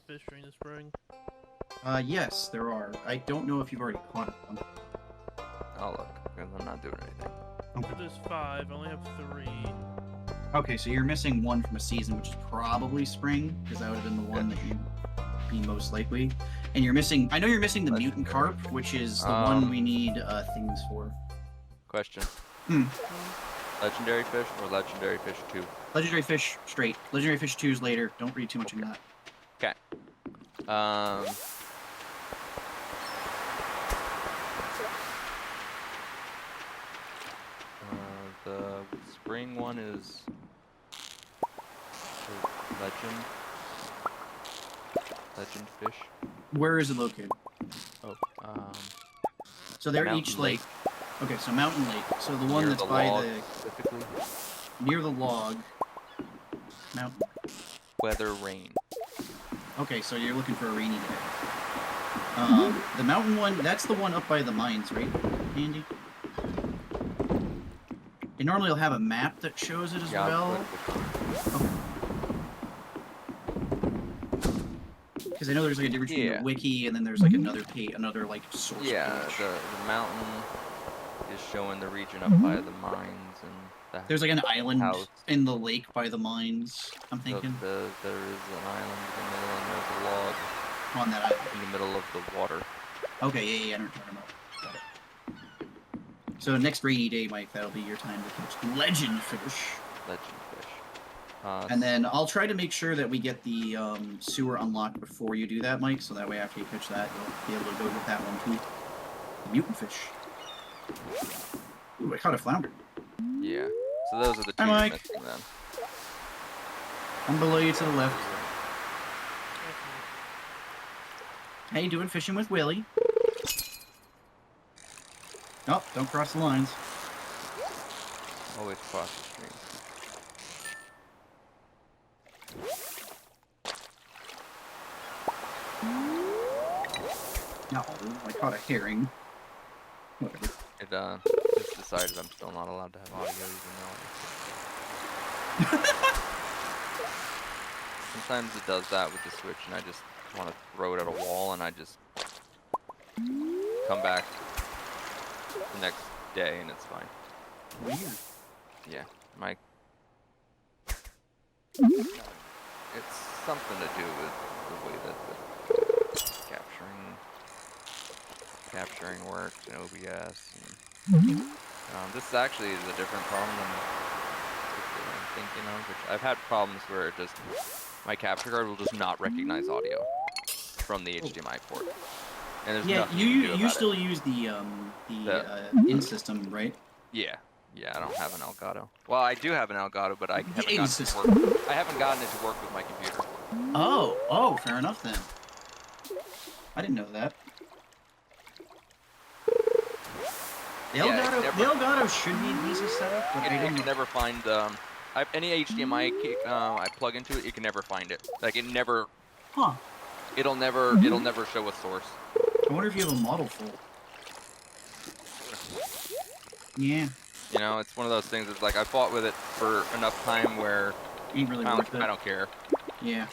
fish during the spring? Yes, there are. I don't know if you've already caught them. I'll look, because I'm not doing anything. So there's 5. I only have 3. Okay, so you're missing one from a season, which is probably spring, because that would have been the one that you'd be most likely. And you're missing... I know you're missing the mutant carp, which is the one we need things for. Question. Legendary fish or legendary fish 2? Legendary fish, straight. Legendary fish 2's later. Don't read too much into that. Okay. The spring one is legend fish. Where is it located? Oh, so they're Mountain each lake. Lake. Okay, so Mountain Lake. So the one Near that's the by log, the specifically. near the log. Mountain. Weather, rain. Okay, so you're looking for a rainy day. The mountain one, that's the one up by the mines, right, Andy? And normally you'll have a map that shows it as well. Because I know there's like a difference between the wiki and then there's like another like source page. The mountain is showing the region up by the mines and there's like an island in the lake by the mines, I'm thinking. There is an island in the middle and there's a log on that island. In the middle of the water. Okay, yeah, I know what you're talking about. Got it. So next rainy day, Mike, that'll be your time to catch legend fish. Legend fish. And then I'll try to make sure that we get the sewer unlocked before you do that, Mike, so that way after you catch that, you'll be able to go get that one too. The mutant fish. Ooh, I caught a flounder. Yeah. So those are the two Mike. missing then. I'm below you to the left. How you doing fishing with Willie? Oh, don't cross the lines. Always cross the stream. No, I caught a herring. Whatever. It just decided I'm still not allowed to have audio even though sometimes it does that with the Switch and I just want to throw it at a wall and I just come back the next day and it's fine. Weird. Yeah, it's something to do with the way that the capturing works in OBS. And, this actually is a different problem than I'm thinking of. Which I've had problems where it just my capture card will just not recognize audio from the HDMI port. And there's nothing you can do about still it. use the in system, right? Yeah, I don't have an Elgato. Well, I do have an Elgato, but I haven't gotten it to work with my computer. Oh, fair enough then. I didn't know that. The Elgato should be an easy setup, but I can never find any HDMI I plug into it. You can never find it. Like it never. Huh. It'll never show a source. I wonder if you have a model full. Yeah. You know, it's one of those things. It's like I fought with it for enough time where ain't really I don't care. Yeah.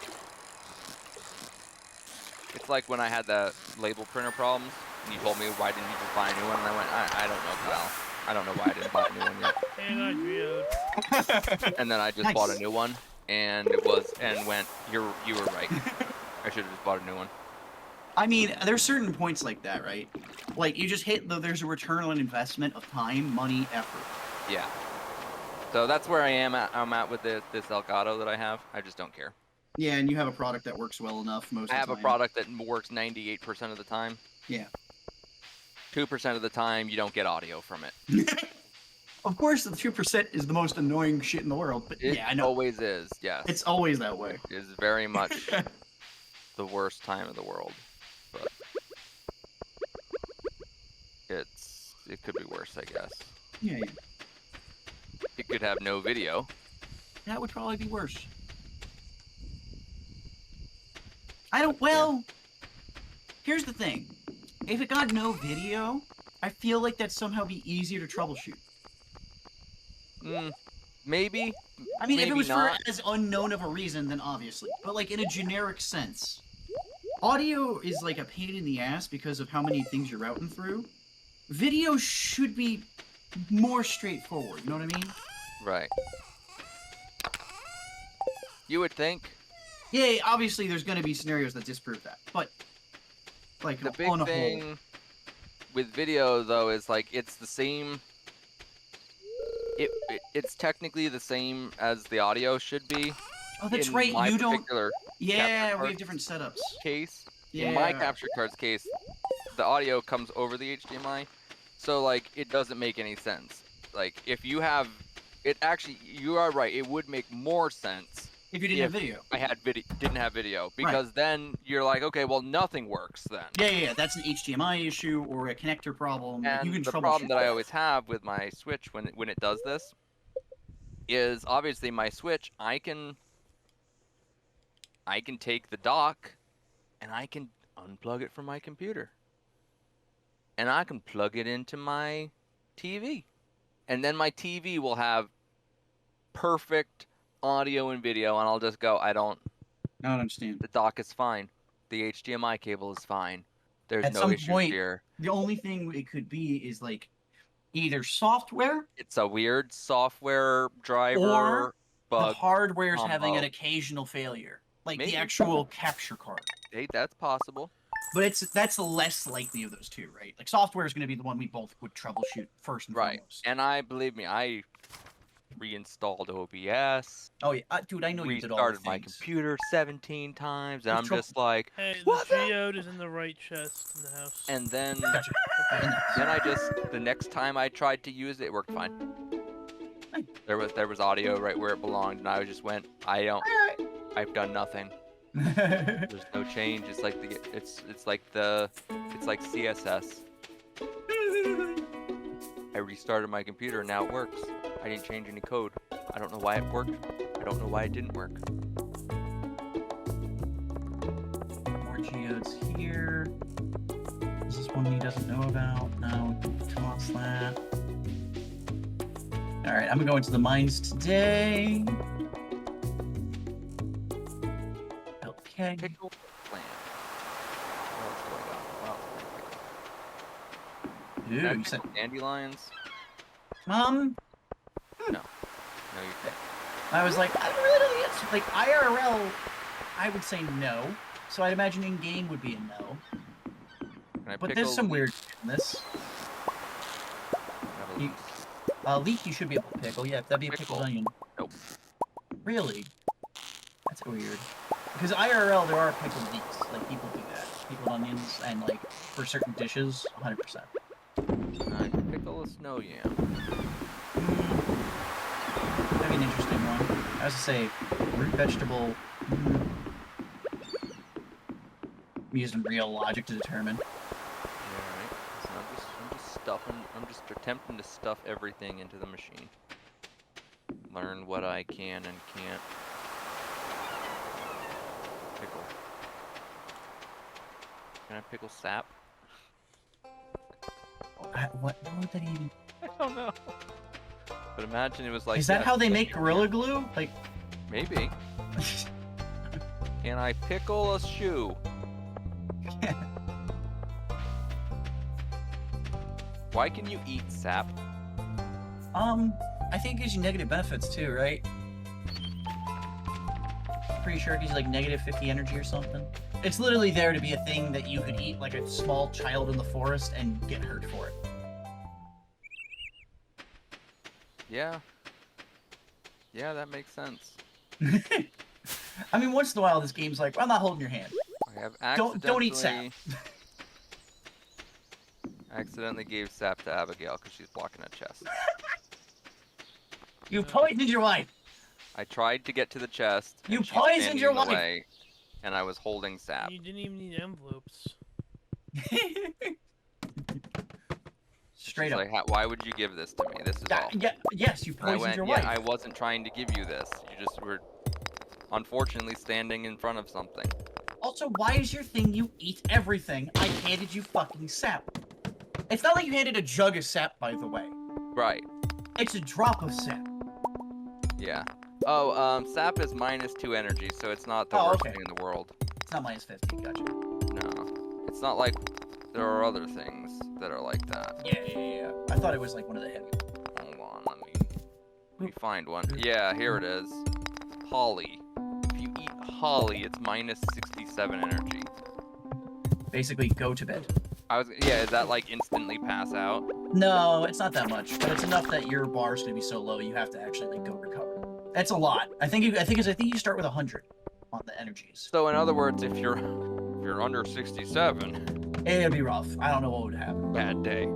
It's like when I had the label printer problems, and you told me why didn't you just buy a new one, and I went, I don't know, pal. I don't know why I didn't buy a new one yet. And I Geode. And then I just bought a new one, and you were right. I should have just bought a new one. I mean, there's certain points like that, right? Like, you just hit there's a return on investment of time, money, effort. Yeah. So that's where I'm at with this Elgato that I have. I just don't care. Yeah, and you have a product that works well enough most of the time. I have a product that works 98% of the time. Yeah. 2% of the time, you don't get audio from it. Of course, the 2% is the most annoying shit in the world, but yeah, I know. It always is, yes. It's always that way. It is very much the worst time of the world. But it could be worse, I guess. Yeah. It could have no video. That would probably be worse. Here's the thing. If it got no video, I feel like that'd somehow be easier to troubleshoot. Maybe. I mean, maybe if it was not. for as unknown of a reason, then obviously. But like in a generic sense. audio is like a pain in the ass because of how many things you're routing through. Video should be more straightforward, you know what I mean? Right. You would think. Yeah, obviously there's going to be scenarios that disprove that, but like The on big a whole, thing with video though is like it's the same. It's technically the same as the audio should be. oh, that's in right. my You don't. particular Yeah, capture we have card different setups. case. Yeah. In my capture card's case, the audio comes over the HDMI, so like it doesn't make any sense. Like if you have, it actually, you are right. It would make more sense If you didn't have video. I had didn't have video, because then you're like, okay, well nothing works then. Yeah. That's an HDMI issue or a connector problem. And you can the troubleshoot problem that I that. always have with my Switch when it does this is obviously my Switch, I can take the dock and I can unplug it from my computer. And I can plug it into my TV. And then my TV will have perfect audio and video, and I'll just go, I don't understand. the dock is fine. The HDMI cable is fine. There's At no some issues point, here. The only thing it could be is like either software It's a weird software driver or bug. the hardware's having combo. an occasional failure, like Maybe. the actual capture card. Hey, that's possible. But that's the less likely of those two, right? Like software is going to be the one we both would troubleshoot first and Right. foremost. And believe me, I reinstalled OBS. Oh yeah, dude, I know you did all the Restarted my things. computer 17 times, and You've I'm trouble- just like, Hey, What the the- geode is in the right chest in the house. and then Gotcha. And then I just the next time I tried to use it, it worked fine. There was audio right where it belonged, and I just went, I've done nothing. There's no change. It's like it's like CSS. I restarted my computer and now it works. I didn't change any code. I don't know why it worked. I don't know why it didn't work. More geodes here. Is this one he doesn't know about? No, toss that. Alright, I'm gonna go into the mines today. Okay. Pickle plant. What else do I got? What else can I pickle? Can I Dude, you said pickle dandelions? um. No, you can't. I was like, I don't really know the answer. Like IRL, I would say no. So I'd imagine in game would be a no. Can I But pickle there's some leek? weird shit in this. Have a You- leek. Leek you should be able to pickle. Yeah, that'd be a pickled Pickle. onion. Nope. Really? That's weird. Because IRL there are pickled leeks. Like people do that. Pickled onions and like for certain dishes, 100%. Can I pickle a snow yam? That'd be an interesting one. I was to say root vegetable. I'm using real logic to determine. Yeah, right. Listen, I'm just attempting to stuff everything into the machine. Learn what I can and can't pickle. Can I pickle sap? What would that even? I don't know. But imagine it was like. Is that yes, how they but make Gorilla Glue? Like. Maybe. Can I pickle a shoe? Why can you eat sap? I think it gives you negative benefits too, right? Pretty sure it gives you like negative 50 energy or something. It's literally there to be a thing that you could eat like a small child in the forest and get hurt for it. Yeah. Yeah, that makes sense. I mean, once in a while, this game's like, I'm not holding your hand. I have Don't eat sap. accidentally gave sap to Abigail because she's blocking a chest. You poisoned your wife. I tried to get to the chest. You and she's poisoned standing your in the wife. way, and I was holding sap. You didn't even need envelopes. Straight She's up. like, why would you give this to me? This is all. Yes, you And I poisoned went, your yeah, wife. I wasn't trying to give you this. You just were, unfortunately, standing in front of something. Also, why is your thing you eat everything? I handed you fucking sap. It's not like you handed a jug of sap, by the way. Right. It's a drop of sap. Yeah. Oh, sap is -2 energy, so it's not the Oh, worst okay. thing in the world. It's not -50, gotcha. It's not like there are other things that are like that. Yeah. I thought it was like one of the heavy. Hold on, let me find one. Yeah, here it is. Holly. If you eat holly, it's minus 67 energy. Basically, go to bed. Yeah, is that like instantly pass out? No, it's not that much, but it's enough that your bar's gonna be so low you have to actually like go recover. That's a lot. I think you start with 100 on the energies. So in other words, if you're under 67, It'd be rough. I don't know what would happen. bad day.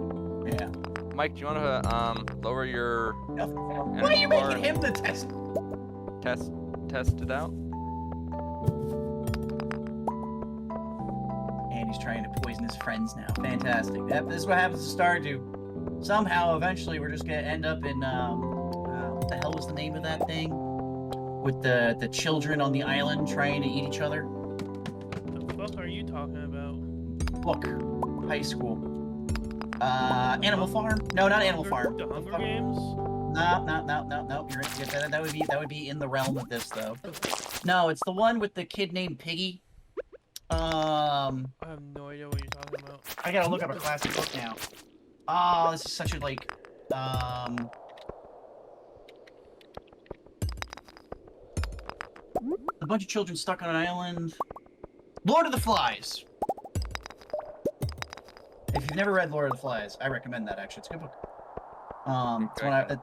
Yeah. Mike, do you want to lower your Why are you making him the test? test it out? And he's trying to poison his friends now. Fantastic. This is what happens to Stardew. Somehow, eventually, we're just gonna end up in what the hell was the name of that thing? With the children on the island trying to eat each other. The fuck are you talking about? Look, high school. Animal Farm? No, not Animal Farm. The Hunger Games? No. That would be in the realm of this though. No, it's the one with the kid named Piggy. I have no idea what you're talking about. I gotta look up a classic book now. Oh, this is such a like a bunch of children stuck on an island. Lord of the Flies. If you've never read Lord of the Flies, I recommend that actually. It's a good book. It's one A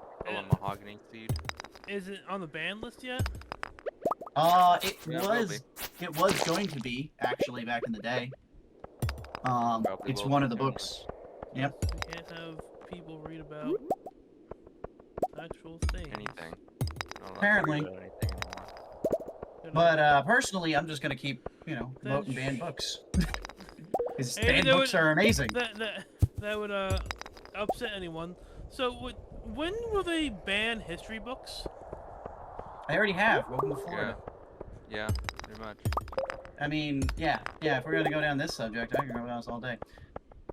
mahogany seed. Is it on the ban list yet? It was going to be actually back in the day. It's one of the books. Yep. We can't have people read about actual things. Anything. Apparently. But personally, I'm just gonna keep, promoting banned books. Because banned books are amazing. That would upset anyone. So when will they ban history books? I already have. Welcome to Florida. Yeah, pretty much. I mean, yeah. If we're gonna go down this subject, I can go down this all day.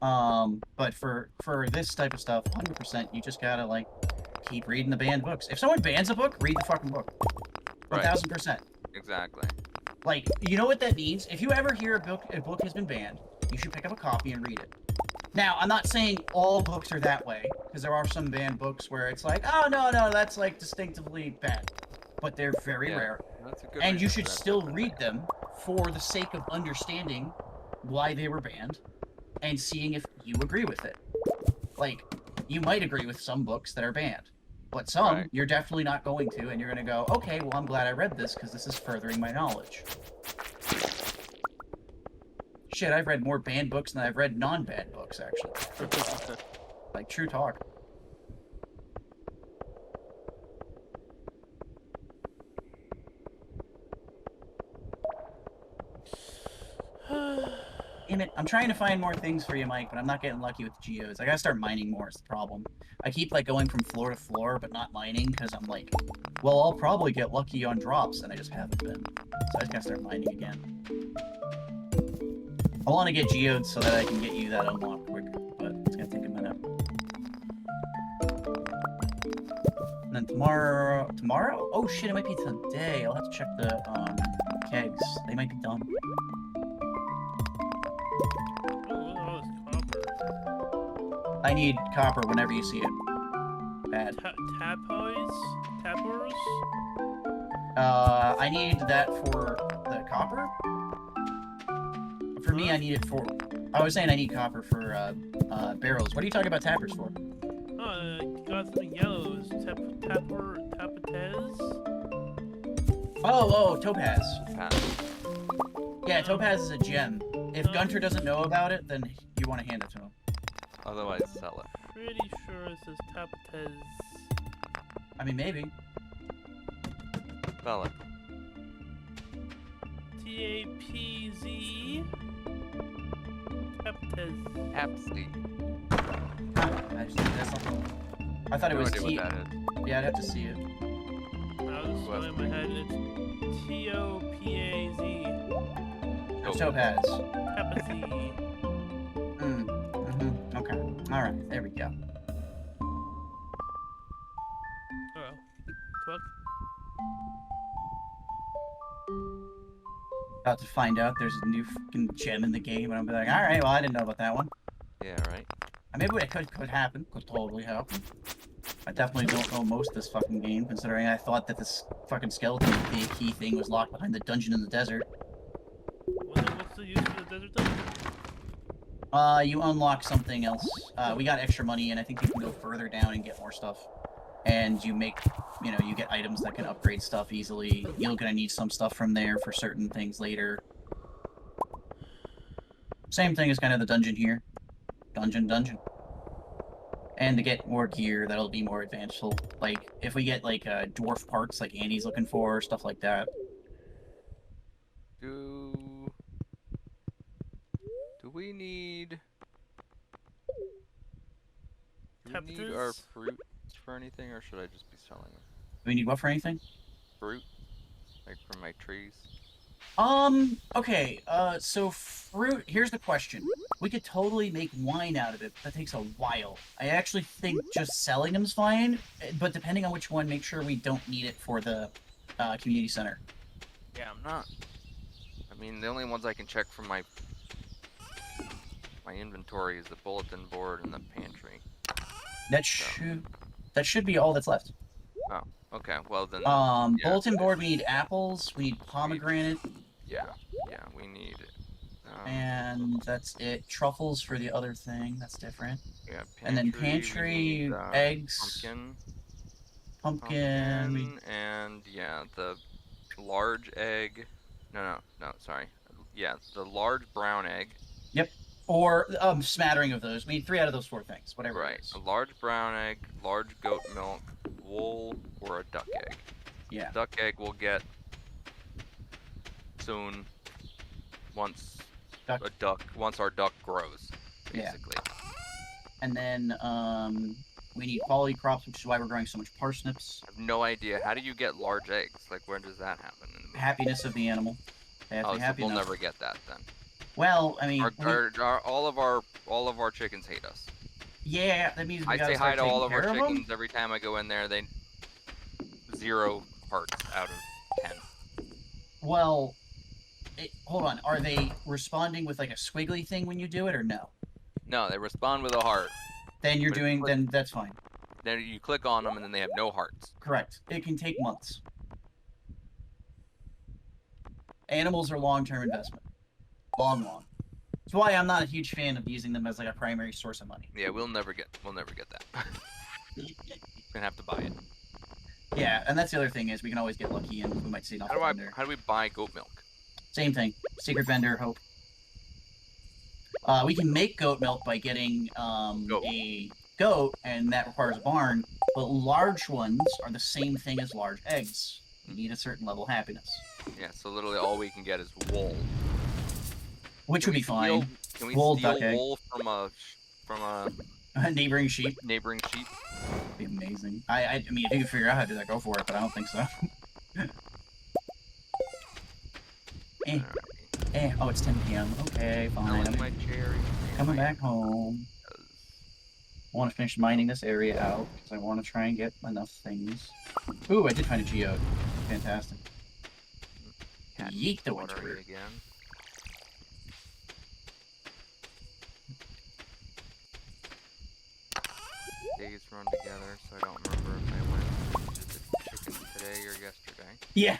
But for this type of stuff, 100%, you just gotta like keep reading the banned books. If someone bans a book, read the fucking book. 1000%. Exactly. Like, you know what that means? If you ever hear a book has been banned, you should pick up a copy and read it. Now, I'm not saying all books are that way, because there are some banned books where it's like, oh no, that's like distinctively bad. But they're very rare. That's a good And you reason should for that. still read them for the sake of understanding why they were banned and seeing if you agree with it. Like, you might agree with some books that are banned, but some you're definitely not going to, and you're going to go, okay, well, I'm glad I read this because this is furthering my knowledge. Shit, I've read more banned books than I've read non-banned books, actually. Like, true talk. Damn it, I'm trying to find more things for you, Mike, but I'm not getting lucky with the geodes. I gotta start mining more is the problem. I keep, like, going from floor to floor, but not mining, because I'm like, well, I'll probably get lucky on drops, and I just haven't been. So I just gotta start mining again. I want to get geodes so that I can get you that unlock quick, but it's gonna take a minute. And then tomorrow? Oh shit, it might be today. I'll have to check the, kegs. They might be done. Oh, this copper. I need copper whenever you see it. Bad. Tappers? I need that for the copper. For me, I need it for... I was saying I need copper for, barrels. What are you talking about tappers for? Oh, you got something yellows. Tapatez? Oh, topaz. Pass. Yeah, topaz is a gem. If Gunter doesn't know about it, then you want to hand it to him. Otherwise, sell it. Pretty sure it says Tapatez. I mean, maybe. Sell it. Tapz. Tapatez. Apsley. I thought it was No T. idea what that is. Yeah, I'd have to see it. I was just in my head. It's Topaz. It's topaz. Tapathy. Okay. Alright, there we go. Oh. Fuck. About to find out there's a new fucking gem in the game, and I'll be like, all right, well, I didn't know about that one. Yeah, right. Maybe it could happen. Could totally happen. I definitely don't know most of this fucking game, considering I thought that this fucking skeleton key thing was locked behind the dungeon in the desert. Well, then what's the use of the desert then? You unlock something else. We got extra money, and I think you can go further down and get more stuff. And you make, you get items that can upgrade stuff easily. You're gonna need some stuff from there for certain things later. Same thing as kind of the dungeon here. Dungeon. And to get more gear, that'll be more advanceful. Like, if we get, like, dwarf parts like Andy's looking for, stuff like that. Do we need... Do we need our fruits for anything, or should I just be selling them? Do we need what for anything? Fruit? Like from my trees? Okay, so fruit, here's the question. We could totally make wine out of it, but that takes a while. I actually think just selling them's fine, but depending on which one, make sure we don't need it for the, community center. Yeah, I'm not... I mean, the only ones I can check from my inventory is the bulletin board and the pantry. That should be all that's left. Oh, okay, well then... Bulletin board, we need apples, we need pomegranate. Yeah, we need... and that's it. Truffles for the other thing, that's different. Yeah, and then pantry, need, eggs... Pumpkin, and yeah, the large egg... No, sorry. Yeah, the large brown egg. Yep. Or smattering of those. We need 3 out of those 4 things, whatever it is. A large brown egg, large goat milk, wool, or a duck egg. Yeah. Duck egg we'll get soon once our duck grows, basically. Yeah. And then we need quality crops, which is why we're growing so much parsnips. I have no idea. How do you get large eggs? Like, where does that happen? Happiness of the animal. They have to be happy we'll enough. never get that then. Well, I mean, all of our chickens hate us. Yeah, that means we I gotta say hi start to all of taking our care of chickens them? every time I go in there. They 0 hearts out of 10. Well, hold on. Are they responding with like a squiggly thing when you do it, or no? No, they respond with a heart. Then then that's fine. Then you click on them and then they have no hearts. Correct. It can take months. Animals are long-term investment. Long. That's why I'm not a huge fan of using them as like a primary source of money. Yeah, we'll never get that. Gonna have to buy it. Yeah, and that's the other thing is we can always get lucky and we might see nothing vendor. How do we buy goat milk? Same thing. Secret vendor, hope. We can make goat milk by getting a goat, and that requires a barn, but large ones are the same thing as large eggs. You need a certain level of happiness. Yeah, so literally all we can get is wool. Which would be fine. Can we Wool, steal duck egg. wool from a neighboring sheep? Neighboring sheep? That'd be amazing. I mean, if you can figure out how to do that, go for it, but I don't think so. Oh, it's 10 p.m. Okay, fine. My cherry. Coming back home. I want to finish mining this area out, because I want to try and get enough things. Ooh, I did find a geode. Fantastic. Yeet the winter again. Days run together, so I don't remember if I went to the chickens today or yesterday. Yeah,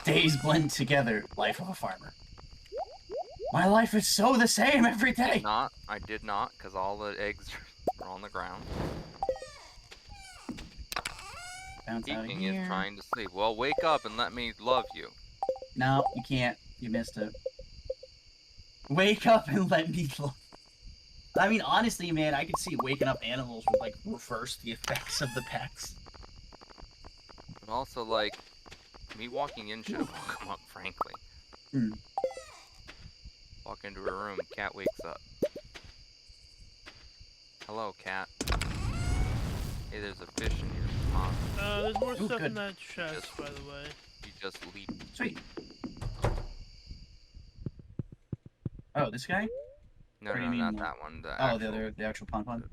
days blend together. Life of a farmer. My life is so the same every day. I did not, because all the eggs are on the ground. Bounce out of Eating here. is trying to sleep. Well, wake up and let me love you. No, you can't. You missed it. Wake up and let me love. I mean, honestly, man, I could see waking up animals would, like, reverse the effects of the pets. But also, like, me walking in should have woke him up, frankly. Walk into a room, cat wakes up. Hello, cat. Hey, there's a fish in your pond. There's more stuff good. in that chest, by the way. You just leap. Sweet. Oh, this guy? No, Or do no, you mean not the- that one. The actual pond.